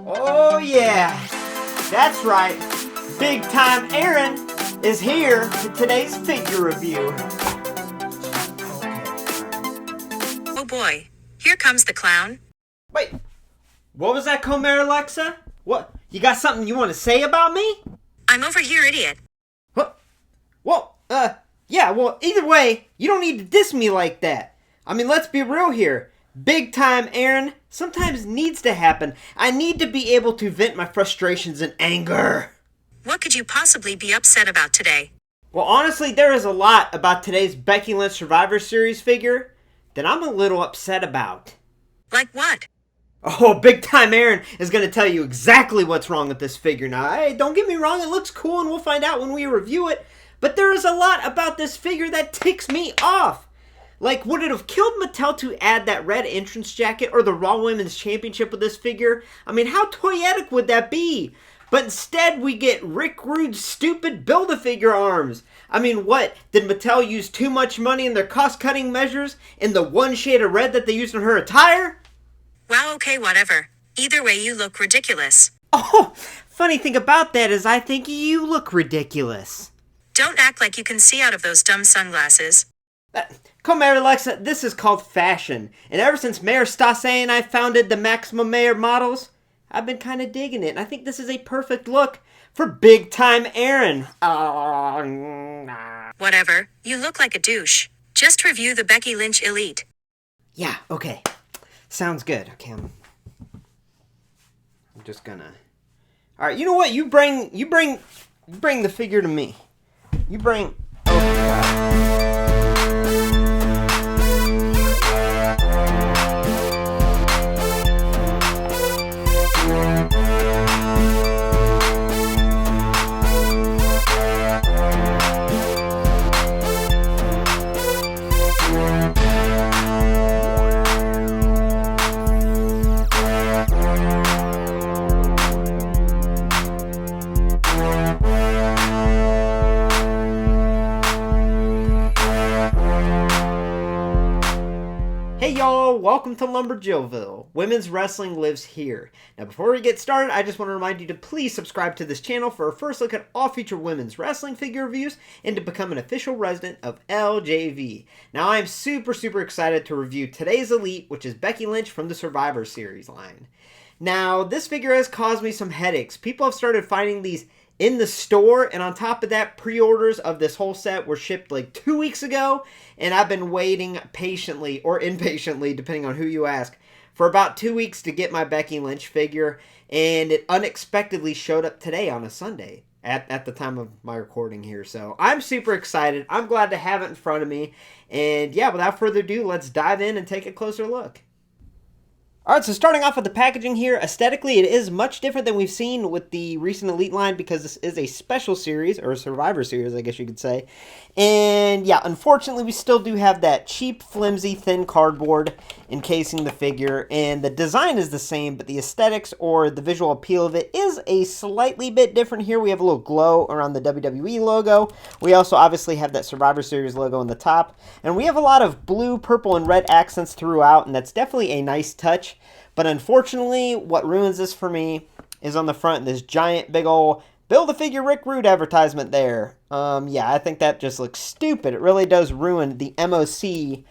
Oh yeah, that's right. Big Time Aaron is here for today's figure review. Oh boy, here comes the clown. Wait, what was that, Comer Alexa? What, you got something you want to say about me? I'm over here, idiot. What? Well, yeah, well, either way, you don't need to diss me like that. I mean, let's be real here. Big Time Aaron sometimes needs to happen. I need to be able to vent my frustrations and anger. What could you possibly be upset about today? Well, honestly, there is a lot about today's Becky Lynch Survivor Series figure that I'm a little upset about. Like what? Oh, Big Time Aaron is going to tell you exactly what's wrong with this figure. Now, hey, don't get me wrong, it looks cool and we'll find out when we review it. But there is a lot about this figure that ticks me off. Like, would it have killed Mattel to add that red entrance jacket or the Raw Women's Championship with this figure? I mean, how toyetic would that be? But instead, we get Rick Rude's stupid Build-A-Figure arms. I mean, what? Did Mattel use too much money in their cost-cutting measures in the one shade of red that they used on her attire? Wow, okay, whatever. Either way, you look ridiculous. Oh, funny thing about that is I think you look ridiculous. Don't act like you can see out of those dumb sunglasses. Comer Alexa, this is called fashion. And ever since Mayor Stase and I founded the Maximum Mayor models, I've been kind of digging it. And I think this is a perfect look for Big Time Aaron. Whatever, you look like a douche. Just review the Becky Lynch Elite. Yeah, okay. Sounds good. Okay, I'm just gonna... Alright, you know what? You bring the figure to me. You bring... Oh, God. Hey y'all, welcome to LumberJillville. Women's wrestling lives here. Now before we get started, I just want to remind you to please subscribe to this channel for a first look at all future women's wrestling figure reviews and to become an official resident of LJV. Now I'm super excited to review today's Elite, which is Becky Lynch from the Survivor Series line. Now this figure has caused me some headaches. People have started finding these in the store, and on top of that, pre-orders of this whole set were shipped like 2 weeks ago, and I've been waiting patiently, or impatiently, depending on who you ask, for about 2 weeks to get my Becky Lynch figure, and it unexpectedly showed up today on a Sunday, at the time of my recording here, so I'm super excited. I'm glad to have it in front of me, and yeah, without further ado, let's dive in and take a closer look. Alright, so starting off with the packaging here, aesthetically it is much different than we've seen with the recent Elite line because this is a special series, or a Survivor Series I guess you could say. And yeah, unfortunately we still do have that cheap, flimsy, thin cardboard encasing the figure, and the design is the same, but the aesthetics or the visual appeal of it is a slightly bit different here. We have a little glow around the WWE logo. We also obviously have that Survivor Series logo on the top, and we have a lot of blue, purple, and red accents throughout, and that's definitely a nice touch. But unfortunately, what ruins this for me is on the front, this giant, big ol' Build-A-Figure Rick Rude advertisement there. Yeah, I think that just looks stupid. It really does ruin the MOC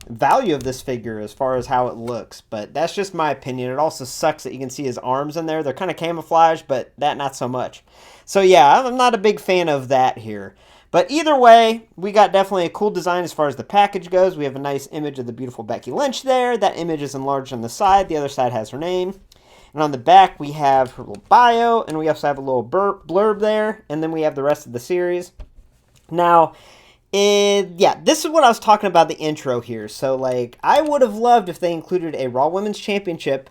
value of this figure as far as how it looks. But that's just my opinion. It also sucks that you can see his arms in there. They're kind of camouflaged, but that not so much. So yeah, I'm not a big fan of that here. But either way, we got definitely a cool design as far as the package goes. We have a nice image of the beautiful Becky Lynch there. That image is enlarged on the side. The other side has her name. And on the back, we have her little bio, and we also have a little blurb there. And then we have the rest of the series. Now, yeah, this is what I was talking about the intro here. So, like, I would have loved if they included a Raw Women's Championship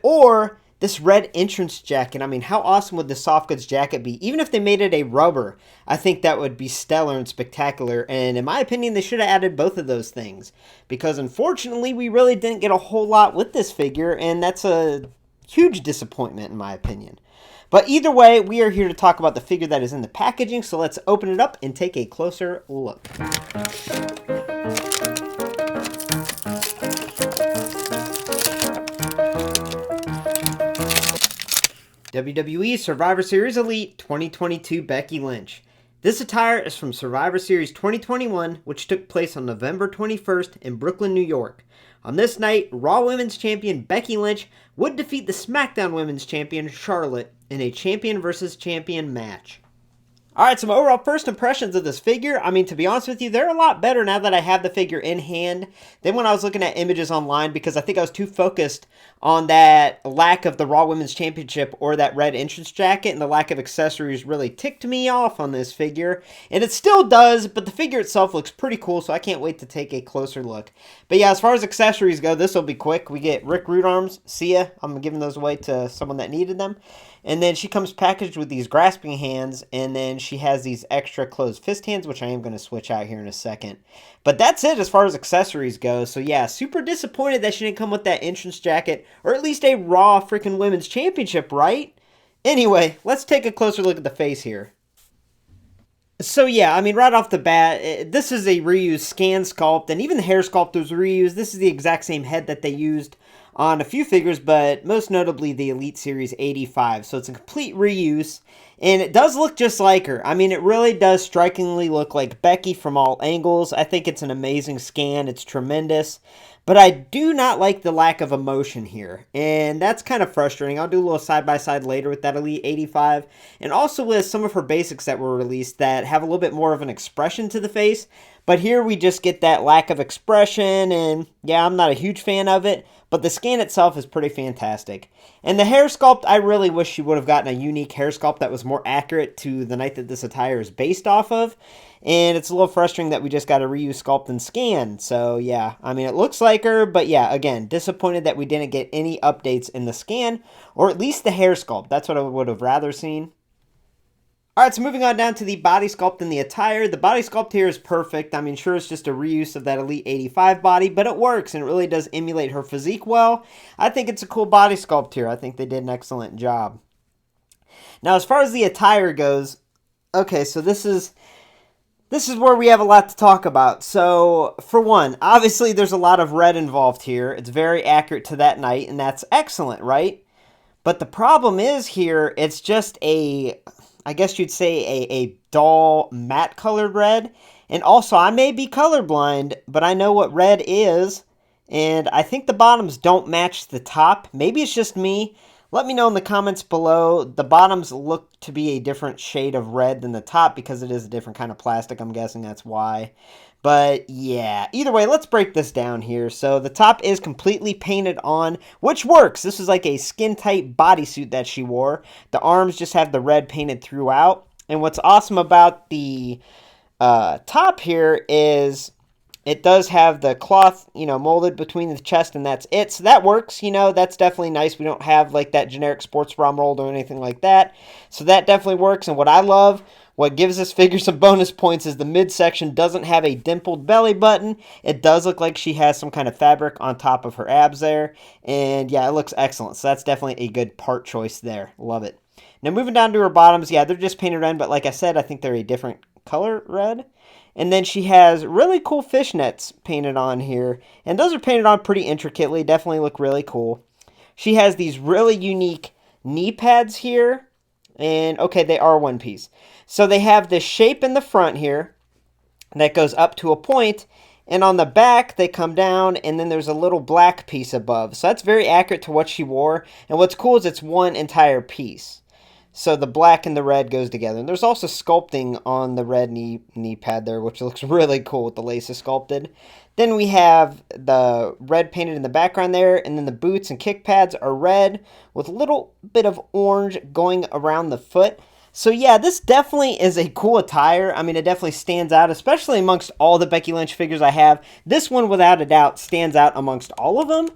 or this red entrance jacket. I mean, how awesome would the soft goods jacket be? Even if they made it a rubber, I think that would be stellar and spectacular. And in my opinion, they should have added both of those things. Because unfortunately, we really didn't get a whole lot with this figure. And that's a huge disappointment in my opinion. But either way, we are here to talk about the figure that is in the packaging. So let's open it up and take a closer look. WWE Survivor Series Elite 2022 Becky Lynch. This attire is from Survivor Series 2021, which took place on November 21st in Brooklyn, New York. On this night, Raw Women's Champion Becky Lynch would defeat the SmackDown Women's Champion Charlotte in a champion versus champion match. Alright, some overall first impressions of this figure. I mean, to be honest with you, they're a lot better now that I have the figure in hand than when I was looking at images online, because I think I was too focused on that lack of the Raw Women's Championship or that red entrance jacket, and the lack of accessories really ticked me off on this figure. And it still does, but the figure itself looks pretty cool, so I can't wait to take a closer look. But yeah, as far as accessories go, this will be quick. We get Rick Rude arms. See ya. I'm giving those away to someone that needed them. And then she comes packaged with these grasping hands, and then she has these extra closed fist hands, which I am going to switch out here in a second. But that's it as far as accessories go. So yeah, super disappointed that she didn't come with that entrance jacket, or at least a Raw freaking Women's Championship, right? Anyway, let's take a closer look at the face here. So yeah, I mean, right off the bat, this is a reused scan sculpt, and even the hair sculpt was reused. This is the exact same head that they used on a few figures, but most notably the Elite Series 85. So it's a complete reuse, and it does look just like her. I mean, it really does strikingly look like Becky from all angles. I think it's an amazing scan. It's tremendous. But I do not like the lack of emotion here, and that's kind of frustrating. I'll do a little side-by-side later with that Elite 85, and also with some of her basics that were released that have a little bit more of an expression to the face. But here we just get that lack of expression, and yeah, I'm not a huge fan of it, but the scan itself is pretty fantastic. And the hair sculpt, I really wish she would have gotten a unique hair sculpt that was more accurate to the night that this attire is based off of. And it's a little frustrating that we just got a reuse sculpt and scan. So yeah, I mean, it looks like her, but yeah, again, disappointed that we didn't get any updates in the scan, or at least the hair sculpt. That's what I would have rather seen. Alright, so moving on down to the body sculpt and the attire. The body sculpt here is perfect. I mean, sure, it's just a reuse of that Elite 85 body, but it works, and it really does emulate her physique well. I think it's a cool body sculpt here. I think they did an excellent job. Now, as far as the attire goes, okay, so this is where we have a lot to talk about. So, for one, obviously there's a lot of red involved here. It's very accurate to that night, and that's excellent, right? But the problem is here, it's just I guess you'd say a dull matte colored red. And also, I may be colorblind, but I know what red is. And I think the bottoms don't match the top. Maybe it's just me. Let me know in the comments below. The bottoms look to be a different shade of red than the top because it is a different kind of plastic. I'm guessing that's why. But yeah, either way, let's break this down here. So the top is completely painted on, which works. This is like a skin-tight bodysuit that she wore. The arms just have the red painted throughout. And what's awesome about the top here is it does have the cloth, molded between the chest, and that's it. So that works, that's definitely nice. We don't have like that generic sports bra mold or anything like that. So that definitely works. And what I love, what gives this figure some bonus points, is the midsection doesn't have a dimpled belly button. It does look like she has some kind of fabric on top of her abs there. And yeah, it looks excellent. So that's definitely a good part choice there. Love it. Now moving down to her bottoms, yeah, they're just painted red, but like I said, I think they're a different color red. And then she has really cool fishnets painted on here. And those are painted on pretty intricately. Definitely look really cool. She has these really unique knee pads here. And okay, they are one piece. So they have this shape in the front here that goes up to a point, and on the back they come down, and then there's a little black piece above. So that's very accurate to what she wore, and what's cool is it's one entire piece. So the black and the red goes together. And there's also sculpting on the red knee pad there, which looks really cool with the laces sculpted. Then we have the red painted in the background there, and then the boots and kick pads are red with a little bit of orange going around the foot. So yeah, this definitely is a cool attire. I mean, it definitely stands out, especially amongst all the Becky Lynch figures I have. This one, without a doubt, stands out amongst all of them.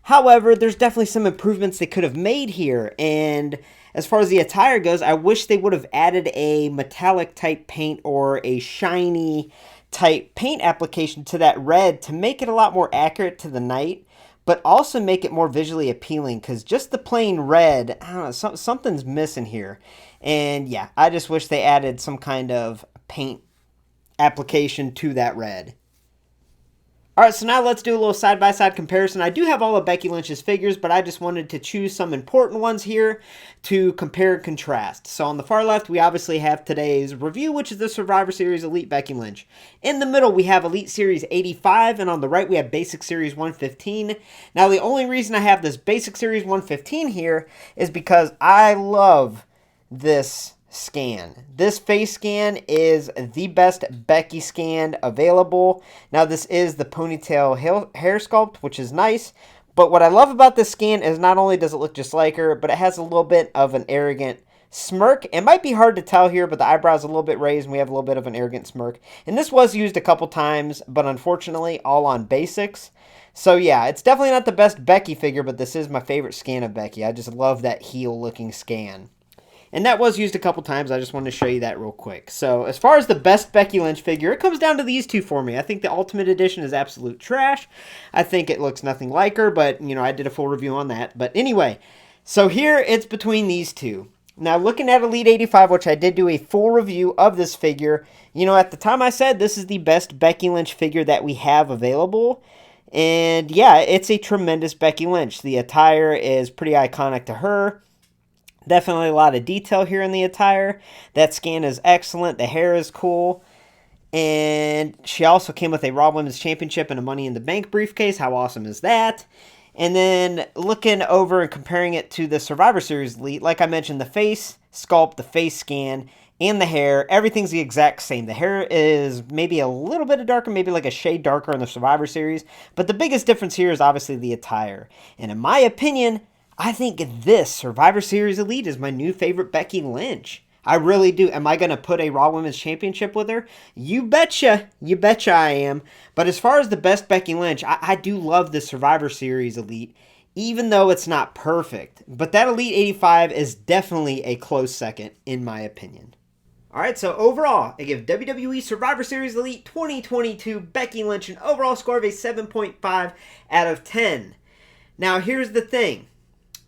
However, there's definitely some improvements they could have made here. And as far as the attire goes, I wish they would have added a metallic type paint or a shiny type paint application to that red to make it a lot more accurate to the night, but also make it more visually appealing, because just the plain red, I don't know, something's missing here. And yeah, I just wish they added some kind of paint application to that red. Alright, so now let's do a little side-by-side comparison. I do have all of Becky Lynch's figures, but I just wanted to choose some important ones here to compare and contrast. So on the far left, we obviously have today's review, which is the Survivor Series Elite Becky Lynch. In the middle, we have Elite Series 85, and on the right, we have Basic Series 115. Now, the only reason I have this Basic Series 115 here is because I love this scan. This face scan is the best Becky scan available. Now this is the ponytail hair sculpt, which is nice, but what I love about this scan is not only does it look just like her, but it has a little bit of an arrogant smirk. It might be hard to tell here, but the eyebrows are a little bit raised and we have a little bit of an arrogant smirk. And this was used a couple times, but unfortunately all on basics. So yeah, it's definitely not the best Becky figure, but this is my favorite scan of Becky. I just love that heel looking scan. And that was used a couple times. I just wanted to show you that real quick. So as far as the best Becky Lynch figure, it comes down to these two for me. I think the Ultimate Edition is absolute trash. I think it looks nothing like her, but, you know, I did a full review on that. But anyway, so here it's between these two. Now, looking at Elite 85, which I did do a full review of this figure, you know, at the time I said this is the best Becky Lynch figure that we have available. And yeah, it's a tremendous Becky Lynch. The attire is pretty iconic to her. Definitely a lot of detail here in the attire. That scan is excellent. The hair is cool. And she also came with a Raw Women's Championship and a Money in the Bank briefcase. How awesome is that? And then looking over and comparing it to the Survivor Series Elite, like I mentioned, the face sculpt, the face scan, and the hair, everything's the exact same. The hair is maybe a little bit darker, maybe like a shade darker in the Survivor Series. But the biggest difference here is obviously the attire. And in my opinion, I think this Survivor Series Elite is my new favorite Becky Lynch. I really do. Am I going to put a Raw Women's Championship with her? You betcha. You betcha I am. But as far as the best Becky Lynch, I do love the Survivor Series Elite, even though it's not perfect. But that Elite 85 is definitely a close second, in my opinion. Alright, so overall, I give WWE Survivor Series Elite 2022 Becky Lynch an overall score of a 7.5 out of 10. Now, here's the thing.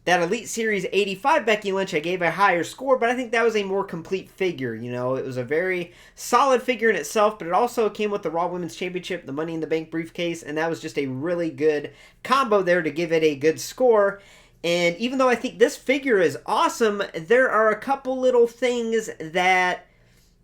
That Elite Series 85 Becky Lynch, I gave a higher score, but I think that was a more complete figure. You know, it was a very solid figure in itself, but it also came with the Raw Women's Championship, the Money in the Bank briefcase, and that was just a really good combo there to give it a good score. And even though I think this figure is awesome, there are a couple little things that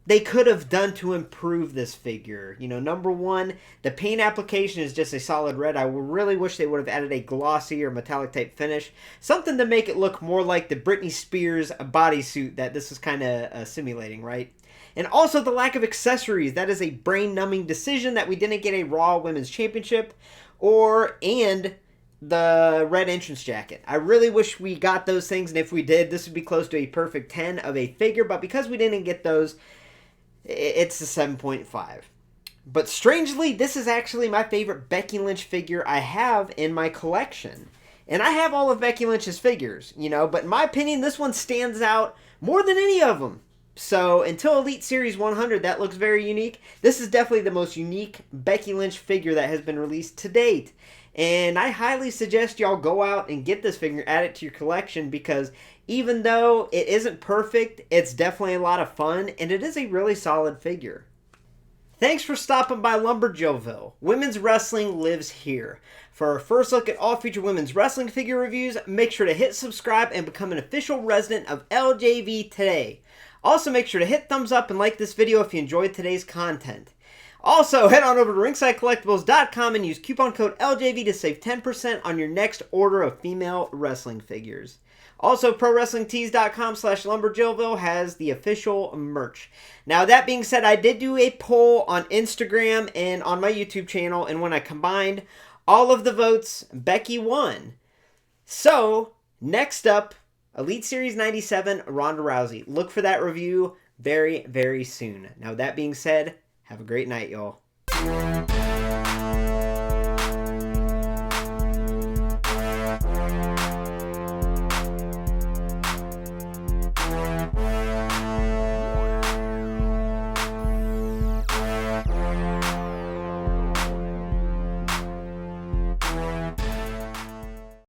they could have done to improve this figure. You know, number one, the paint application is just a solid red. I really wish they would have added a glossy or metallic type finish. Something to make it look more like the Britney Spears bodysuit that this was kind of simulating, right? And also the lack of accessories. That is a brain-numbing decision that we didn't get a Raw Women's Championship and the red entrance jacket. I really wish we got those things, and if we did, this would be close to a perfect 10 of a figure, but because we didn't get those, it's a 7.5. But strangely, this is actually my favorite Becky Lynch figure I have in my collection. And I have all of Becky Lynch's figures, you know, but in my opinion, this one stands out more than any of them. So until Elite Series 100, that looks very unique. This is definitely the most unique Becky Lynch figure that has been released to date. And I highly suggest y'all go out and get this figure, add it to your collection, because even though it isn't perfect, it's definitely a lot of fun, and it is a really solid figure. Thanks for stopping by LumberJillville. Women's wrestling lives here. For our first look at all future women's wrestling figure reviews, make sure to hit subscribe and become an official resident of LJV today. Also, make sure to hit thumbs up and like this video if you enjoyed today's content. Also, head on over to ringsidecollectibles.com and use coupon code LJV to save 10% on your next order of female wrestling figures. Also, ProWrestlingTees.com/LumberJillville has the official merch. Now, that being said, I did do a poll on Instagram and on my YouTube channel, and when I combined all of the votes, Becky won. So, next up, Elite Series 97, Ronda Rousey. Look for that review very, very soon. Now, that being said, have a great night, y'all.